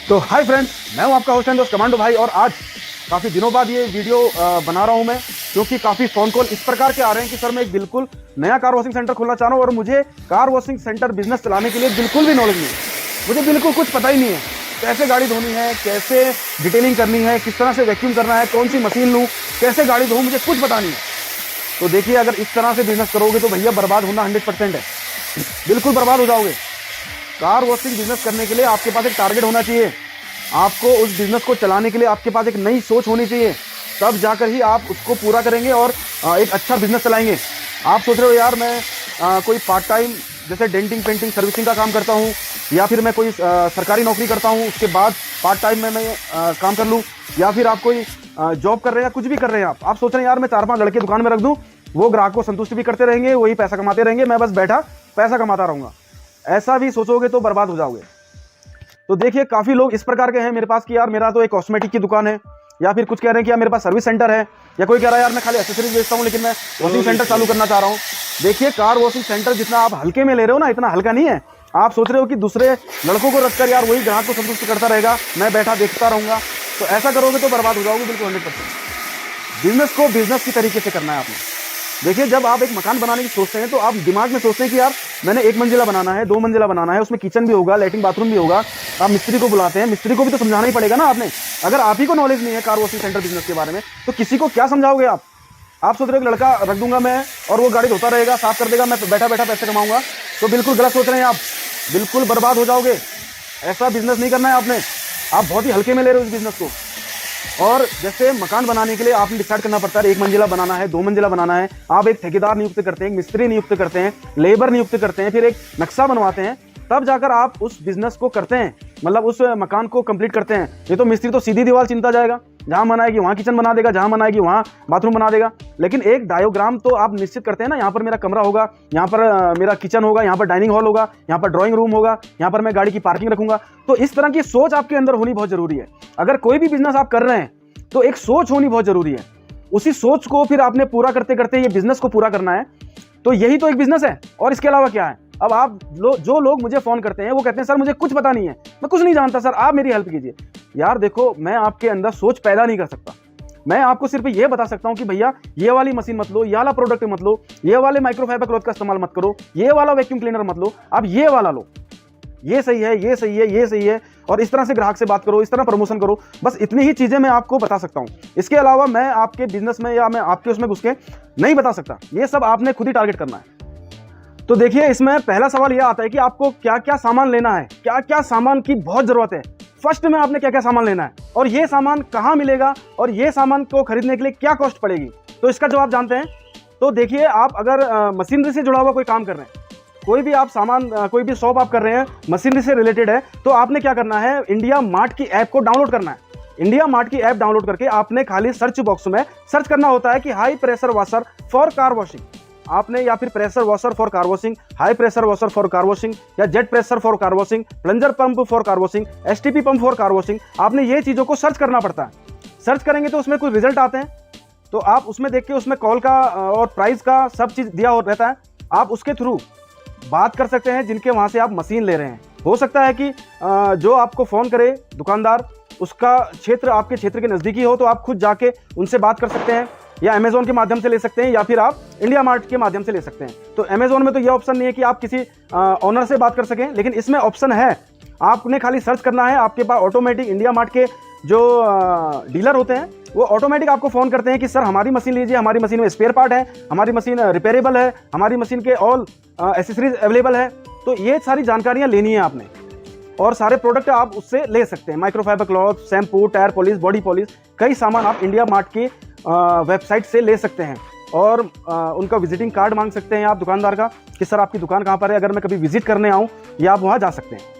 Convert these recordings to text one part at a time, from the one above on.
तो hi friends, मैं हूं आपका होस्ट एंड दोस्त कमांडो भाई। और आज काफ़ी दिनों बाद ये वीडियो बना रहा हूं मैं, क्योंकि काफ़ी फ़ोन कॉल इस प्रकार के आ रहे हैं कि सर मैं एक बिल्कुल नया कार वॉशिंग सेंटर खोलना चाह रहा हूं और मुझे कार वॉशिंग सेंटर बिजनेस चलाने के लिए बिल्कुल भी नॉलेज नहीं है। मुझे बिल्कुल कुछ पता ही नहीं है कैसे गाड़ी धोनी है, कैसे डिटेलिंग करनी है, किस तरह से वैक्यूम करना है, कौन सी मशीन लूँ, कैसे गाड़ी धोऊँ, मुझे कुछ पता नहीं है। तो देखिए, अगर इस तरह से बिजनेस करोगे तो भैया बर्बाद होना 100% है, बिल्कुल बर्बाद हो जाओगे। कार वॉशिंग बिजनेस करने के लिए आपके पास एक टारगेट होना चाहिए, आपको उस बिजनेस को चलाने के लिए आपके पास एक नई सोच होनी चाहिए, तब जाकर ही आप उसको पूरा करेंगे और एक अच्छा बिजनेस चलाएंगे। आप सोच रहे हो यार मैं कोई पार्ट टाइम जैसे डेंटिंग पेंटिंग सर्विसिंग का काम करता हूँ, या फिर मैं कोई सरकारी नौकरी करता हूँ, उसके बाद पार्ट टाइम में मैं काम कर लूँ, या फिर आप कोई जॉब कर रहे हैं या कुछ भी कर रहे हैं। आप सोच रहे हैं यार मैं 4-5 लड़के दुकान में रख दूँ, वो ग्राहक को संतुष्ट भी करते रहेंगे, वही पैसा कमाते रहेंगे, मैं बस बैठा पैसा कमाता रहूँगा। ऐसा भी सोचोगे तो बर्बाद हो जाओगे। तो देखिए, काफ़ी लोग इस प्रकार के हैं मेरे पास कि यार मेरा तो एक कॉस्मेटिक की दुकान है, या फिर कुछ कह रहे हैं कि यार मेरे पास सर्विस सेंटर है, या कोई कह रहा है यार मैं खाली एक्सेसरीज बेचता हूँ लेकिन मैं वॉशिंग सेंटर चालू करना चाह रहा हूँ। देखिए, कार वॉशिंग सेंटर जितना आप हल्के में ले रहे हो ना, इतना हल्का नहीं है। आप सोच रहे हो कि दूसरे लड़कों को रखकर यार वही ग्राहक को संतुष्ट करता रहेगा, मैं बैठा देखता रहूँगा, तो ऐसा करोगे तो बर्बाद हो जाओगे बिल्कुल 100%। बिजनेस को बिजनेस की तरीके से करना है आपने। देखिए, जब आप एक मकान बनाने की सोचते हैं तो आप दिमाग में सोचते हैं कि यार मैंने 1 मंजिला बनाना है, 2 मंजिला बनाना है, उसमें किचन भी होगा, लैट्रिन बाथरूम भी होगा। आप मिस्त्री को बुलाते हैं, मिस्त्री को भी तो समझाना ही पड़ेगा ना आपने। अगर आप ही को नॉलेज नहीं है कार वॉशिंग सेंटर बिजनेस के बारे में, तो किसी को क्या समझाओगे आप? आप सोच रहे हो कि लड़का रख दूंगा मैं और वो गाड़ी धोता रहेगा, साफ कर देगा, मैं बैठा बैठा पैसे कमाऊंगा, तो बिल्कुल गलत सोच रहे हैं आप, बिल्कुल बर्बाद हो जाओगे। ऐसा बिजनेस नहीं करना है आपने। आप बहुत ही हल्के में ले रहे हो इस बिजनेस को। और जैसे मकान बनाने के लिए आपने डिसाइड करना पड़ता है 1 मंजिला बनाना है, 2 मंजिला बनाना है, आप एक ठेकेदार नियुक्त करते हैं, एक मिस्त्री नियुक्त करते हैं, लेबर नियुक्त करते हैं, फिर एक नक्शा बनवाते हैं, तब जाकर आप उस बिजनेस को करते हैं, मतलब उस मकान को कंप्लीट करते हैं। ये तो मिस्त्री तो सीधी दीवार चिंता जाएगा, जहां मन आएगी वहां किचन बना देगा, जहां मन आएगी वहां बाथरूम बना देगा। लेकिन एक डायोग्राम तो आप निश्चित करते हैं ना, यहाँ पर मेरा कमरा होगा, यहाँ पर मेरा किचन होगा, यहाँ पर डाइनिंग हॉल होगा, यहाँ पर ड्राइंग रूम होगा, यहाँ पर मैं गाड़ी की पार्किंग रखूंगा। तो इस तरह की सोच आपके अंदर होनी बहुत जरूरी है। अगर कोई भी बिजनेस आप कर रहे हैं तो एक सोच होनी बहुत जरूरी है। उसी सोच को फिर आपने पूरा करते करते ये बिजनेस को पूरा करना है, तो यही तो एक बिजनेस है। और इसके अलावा क्या है? अब आप जो लोग मुझे फोन करते हैं वो कहते हैं सर मुझे कुछ पता नहीं है, मैं कुछ नहीं जानता, सर आप मेरी हेल्प कीजिए। यार देखो, मैं आपके अंदर सोच पैदा नहीं कर सकता। मैं आपको सिर्फ ये बता सकता हूं कि भैया ये वाली मशीन मत लो, ये वाला प्रोडक्ट मत लो, ये वाले माइक्रोफाइबर क्लॉथ का इस्तेमाल मत करो, ये वाला वैक्यूम क्लीनर मत लो, आप ये वाला लो, ये सही है, ये सही है, ये सही है, और इस तरह से ग्राहक से बात करो, इस तरह प्रमोशन करो। बस इतनी ही चीजें मैं आपको बता सकता हूं। इसके अलावा मैं आपके बिजनेस में या मैं आपके उसमें घुस के नहीं बता सकता। ये सब आपने खुद ही टारगेट करना है। तो देखिए, इसमें पहला सवाल यह आता है कि आपको क्या क्या सामान लेना है, क्या क्या सामान की बहुत जरूरत है। फर्स्ट में आपने क्या क्या सामान लेना है, और ये सामान कहाँ मिलेगा, और ये सामान को खरीदने के लिए क्या कॉस्ट पड़ेगी। तो इसका जवाब जानते हैं। तो देखिए, आप अगर मशीनरी से जुड़ा हुआ कोई काम कर रहे हैं, कोई भी आप सामान, कोई भी शॉप आप कर रहे हैं मशीनरी से रिलेटेड है, तो आपने क्या करना है, इंडिया मार्ट की ऐप को डाउनलोड करना है। इंडिया मार्ट की ऐप डाउनलोड करके आपने खाली सर्च बॉक्स में सर्च करना होता है कि high pressure washer for car washing आपने, या फिर pressure washer for car washing, high pressure washer for car washing, या jet pressure for car washing, plunger pump for car washing, STP pump for car washing. आपने ये चीज़ों को search करना पड़ता है। सर्च करेंगे तो उसमें कुछ रिजल्ट आते हैं, तो आप उसमें देख के उसमें कॉल का और प्राइस का सब चीज़ दिया रहता है। आप उसके थ्रू बात कर सकते हैं जिनके वहाँ से आप मशीन ले रहे हैं। हो सकता है कि जो आपको फ़ोन करे दुकानदार, उसका क्षेत्र आपके क्षेत्र के नज़दीकी हो, तो आप खुद जाके उनसे बात कर सकते हैं, या अमेज़ॉन के माध्यम से ले सकते हैं, या फिर आप इंडिया मार्ट के माध्यम से ले सकते हैं। तो अमेज़ॉन में तो ये ऑप्शन नहीं है कि आप किसी ऑनर से बात कर सकें, लेकिन इसमें ऑप्शन है। आपने खाली सर्च करना है, आपके पास ऑटोमेटिक इंडिया मार्ट के जो डीलर होते हैं वो ऑटोमेटिक आपको फ़ोन करते हैं कि सर हमारी मशीन लीजिए, हमारी मशीन में स्पेयर पार्ट है, हमारी मशीन रिपेयरेबल है, हमारी मशीन के ऑल एसेसरीज अवेलेबल है। तो ये सारी जानकारियाँ लेनी है आपने, और सारे प्रोडक्ट आप उससे ले सकते हैं। Microfibre cloth, shampoo, tyre polish, body polish, कई सामान आप इंडिया मार्ट की वेबसाइट से ले सकते हैं। और उनका विजिटिंग कार्ड मांग सकते हैं आप दुकानदार का कि सर आपकी दुकान कहाँ पर है, अगर मैं कभी विजिट करने आऊँ, या आप वहाँ जा सकते हैं।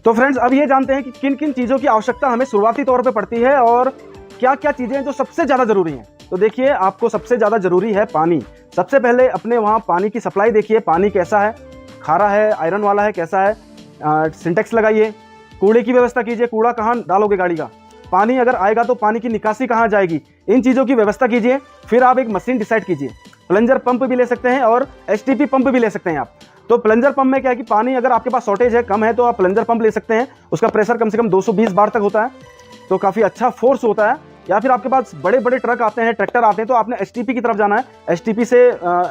तो फ्रेंड्स, अब ये जानते हैं कि किन किन चीज़ों की आवश्यकता हमें शुरुआती तौर पे पड़ती है, और क्या क्या चीज़ें जो सबसे ज़्यादा ज़रूरी हैं। तो देखिए, आपको सबसे ज़्यादा ज़रूरी है पानी। सबसे पहले अपने वहाँ पानी की सप्लाई देखिए, पानी कैसा है, खारा है, आयरन वाला है, कैसा है। सिंटेक्स लगाइए। कूड़े की व्यवस्था कीजिए, कूड़ा कहाँ डालोगे गाड़ी का, पानी अगर आएगा तो पानी की निकासी कहाँ जाएगी, इन चीज़ों की व्यवस्था कीजिए। फिर आप एक मशीन डिसाइड कीजिए। प्लंजर पंप भी ले सकते हैं और एसटीपी पंप भी ले सकते हैं आप। तो प्लंजर पंप में क्या है कि पानी अगर आपके पास शॉर्टेज है, कम है, तो आप प्लंजर पंप ले सकते हैं। उसका प्रेशर कम से कम 220 बार तक होता है, तो काफ़ी अच्छा फोर्स होता है। या फिर आपके पास बड़े बड़े ट्रक आते हैं, ट्रैक्टर आते हैं, तो आपने एसटीपी की तरफ जाना है। एसटीपी से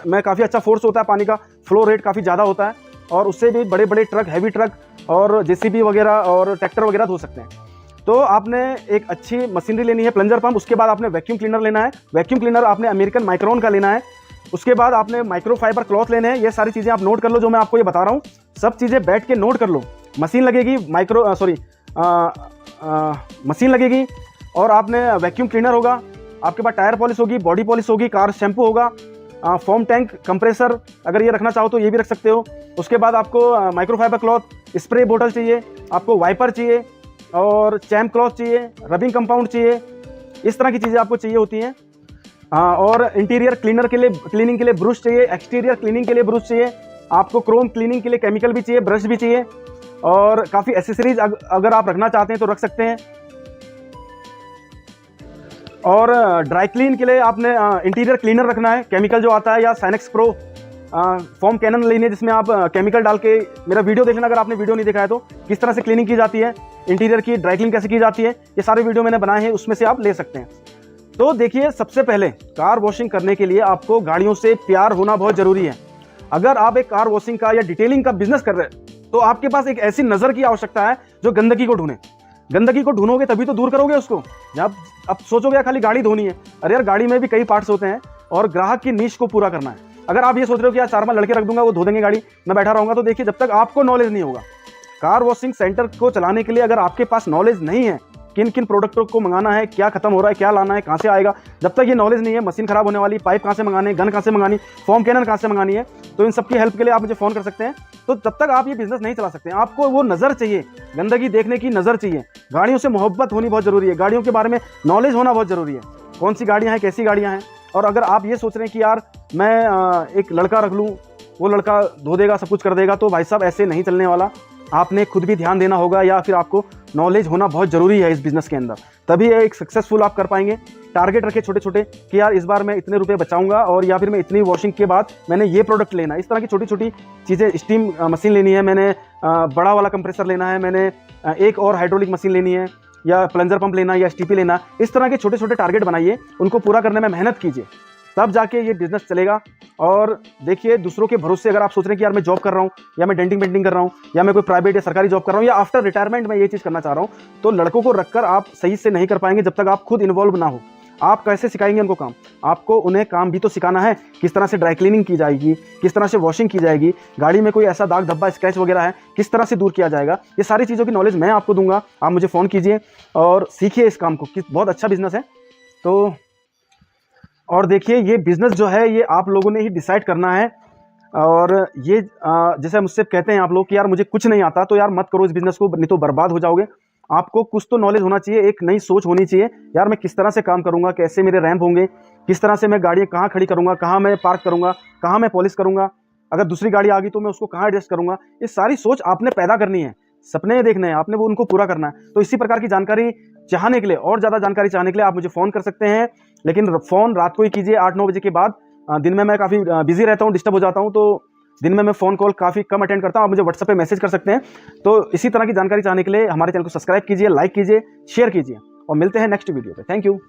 में काफ़ी अच्छा फोर्स होता है, पानी का फ्लो रेट काफ़ी ज़्यादा होता है, और उससे भी बड़े बड़े ट्रक, हैवी ट्रक और जेसीबी वगैरह और ट्रैक्टर वगैरह धो सकते हैं। तो आपने एक अच्छी मशीनरी लेनी है, प्लंजर पंप। उसके बाद आपने वैक्यूम क्लीनर लेना है। वैक्यूम क्लीनर आपने अमेरिकन माइक्रोन का लेना है। उसके बाद आपने माइक्रोफाइबर क्लॉथ लेने हैं। ये सारी चीज़ें आप नोट कर लो, जो मैं आपको ये बता रहा हूँ, सब चीज़ें बैठ के नोट कर लो। मशीन लगेगी, मशीन लगेगी, और आपने वैक्यूम क्लीनर होगा, आपके पास टायर पॉलिश होगी, बॉडी पॉलिश होगी, कार शैम्पू होगा, फोम टैंक कंप्रेसर अगर ये रखना चाहो तो ये भी रख सकते हो। उसके बाद आपको माइक्रोफाइबर क्लॉथ, स्प्रे बोतल चाहिए, आपको वाइपर चाहिए, और चैम्प क्लॉथ चाहिए, रबिंग कंपाउंड चाहिए। इस तरह की चीज़ें आपको चाहिए होती हैं। और इंटीरियर क्लीनर के लिए, क्लीनिंग के लिए ब्रश चाहिए, एक्सटीरियर क्लीनिंग के लिए ब्रश चाहिए, आपको क्रोम क्लीनिंग के लिए केमिकल भी चाहिए, ब्रश भी चाहिए, और काफ़ी एसेसरीज अगर आप रखना चाहते हैं तो रख सकते हैं। और ड्राई क्लीन के लिए आपने इंटीरियर क्लीनर रखना है, केमिकल जो आता है, या साइनेक्स प्रो फॉर्म कैनन लेनी है, जिसमें आप केमिकल डाल के, मेरा वीडियो देखना अगर आपने वीडियो नहीं देखा है तो, किस तरह से क्लीनिंग की जाती है, इंटीरियर की ड्राई क्लीन कैसे की जाती है, ये सारे वीडियो मैंने बनाए हैं, उसमें से आप ले सकते हैं। तो देखिए, सबसे पहले कार वॉशिंग करने के लिए आपको गाड़ियों से प्यार होना बहुत ज़रूरी है। अगर आप एक कार वॉशिंग का या डिटेलिंग का बिजनेस कर रहे हैं तो आपके पास एक ऐसी नज़र की आवश्यकता है जो गंदगी को ढूंढे। गंदगी को ढूंढोगे तभी तो दूर करोगे उसको। जब अब सोचोगे खाली गाड़ी धोनी है, अरे यार गाड़ी में भी कई पार्ट्स होते हैं और ग्राहक की नीश को पूरा करना है। अगर आप ये सोच रहे हो कि यार 4 लड़के रख दूंगा, वो धो देंगे गाड़ी, मैं बैठा रहूंगा, तो देखिए, जब तक आपको नॉलेज नहीं होगा कार वॉशिंग सेंटर को चलाने के लिए, अगर आपके पास नॉलेज नहीं है किन किन प्रोडक्टों को मंगाना है, क्या खत्म हो रहा है, क्या लाना है, कहाँ से आएगा, जब तक ये नॉलेज नहीं है, मशीन खराब होने वाली, पाइप कहाँ से मंगाने, गन कहाँ से मंगानी, फॉर्म कैनन कहाँ से मंगानी है, तो इन सबकी हेल्प के लिए आप मुझे फ़ोन कर सकते हैं। तो तब तक आप ये बिजनेस नहीं चला सकते हैं। आपको वो नज़र चाहिए, गंदगी देखने की नज़र चाहिए। गाड़ियों से मोहब्बत होनी बहुत ज़रूरी है, गाड़ियों के बारे में नॉलेज होना बहुत ज़रूरी है, कौन सी गाड़ियाँ हैं, कैसी गाड़ियाँ हैं। और अगर आप ये सोच रहे हैं कि यार मैं एक लड़का रख लूँ, वो लड़का धो देगा, सब कुछ कर देगा, तो भाई साहब ऐसे नहीं चलने वाला। आपने खुद भी ध्यान देना होगा, या फिर आपको नॉलेज होना बहुत ज़रूरी है इस बिज़नेस के अंदर, तभी एक सक्सेसफुल आप कर पाएंगे। टारगेट रखे छोटे छोटे कि यार इस बार मैं इतने रुपए बचाऊंगा, और या फिर मैं इतनी वॉशिंग के बाद मैंने ये प्रोडक्ट लेना है। इस तरह की छोटी छोटी चीज़ें, स्टीम मशीन लेनी है मैंने, बड़ा वाला कंप्रेसर लेना है मैंने, एक और हाइड्रोलिक मशीन लेनी है, या प्लंजर पंप लेना है, या एसटीपी लेना। इस तरह के छोटे छोटे टारगेट बनाइए, उनको पूरा करने में मेहनत कीजिए, तब जाके ये बिजनेस चलेगा। और देखिए, दूसरों के भरोसे अगर आप सोच रहे हैं कि यार मैं जॉब कर रहा हूँ, या मैं डेंटिंग पेंटिंग कर रहा हूँ, या मैं कोई प्राइवेट या सरकारी जॉब कर रहा हूँ, या आफ्टर रिटायरमेंट मैं ये चीज़ करना चाह रहा हूँ, तो लड़कों को रखकर आप सही से नहीं कर पाएंगे जब तक आप खुद इन्वॉल्व ना हो। आप कैसे सिखाएंगे उनको काम? आपको उन्हें काम भी तो सिखाना है, किस तरह से ड्राई क्लीनिंग की जाएगी, किस तरह से वॉशिंग की जाएगी, गाड़ी में कोई ऐसा दाग धब्बा स्क्रैच वगैरह है किस तरह से दूर किया जाएगा। ये सारी चीज़ों की नॉलेज मैं आपको दूंगा। आप मुझे फ़ोन कीजिए और सीखिए इस काम को, कि बहुत अच्छा बिजनेस है। तो और देखिए, ये बिज़नेस जो है ये आप लोगों ने ही डिसाइड करना है। और ये जैसे मुझसे कहते हैं आप लोग कि यार मुझे कुछ नहीं आता, तो यार मत करो इस बिज़नेस को, नहीं तो बर्बाद हो जाओगे। आपको कुछ तो नॉलेज होना चाहिए, एक नई सोच होनी चाहिए। यार मैं किस तरह से काम करूंगा, कैसे मेरे रैंप होंगे, किस तरह से मैं गाड़ियाँ कहाँ खड़ी करूंगा, कहाँ मैं पार्क करूंगा, कहाँ मैं पॉलिश करूंगा, अगर दूसरी गाड़ी आ गई तो मैं उसको कहाँ एडजस्ट करूंगा। ये सारी सोच आपने पैदा करनी है, सपने देखने हैं आपने, वो उनको पूरा करना है। तो इसी प्रकार की जानकारी चाहने के लिए, और ज़्यादा जानकारी चाहने के लिए आप मुझे फ़ोन कर सकते हैं, लेकिन फ़ोन रात को ही कीजिए 8-9 बजे के बाद। दिन में मैं काफ़ी बिजी रहता हूँ, डिस्टर्ब हो जाता हूँ, तो दिन में मैं फ़ोन कॉल काफ़ी कम अटेंड करता हूँ। आप मुझे व्हाट्सएप पे मैसेज कर सकते हैं। तो इसी तरह की जानकारी चाहने के लिए हमारे चैनल को सब्सक्राइब कीजिए, लाइक कीजिए, शेयर कीजिए, और मिलते हैं नेक्स्ट वीडियो पे। Thank you.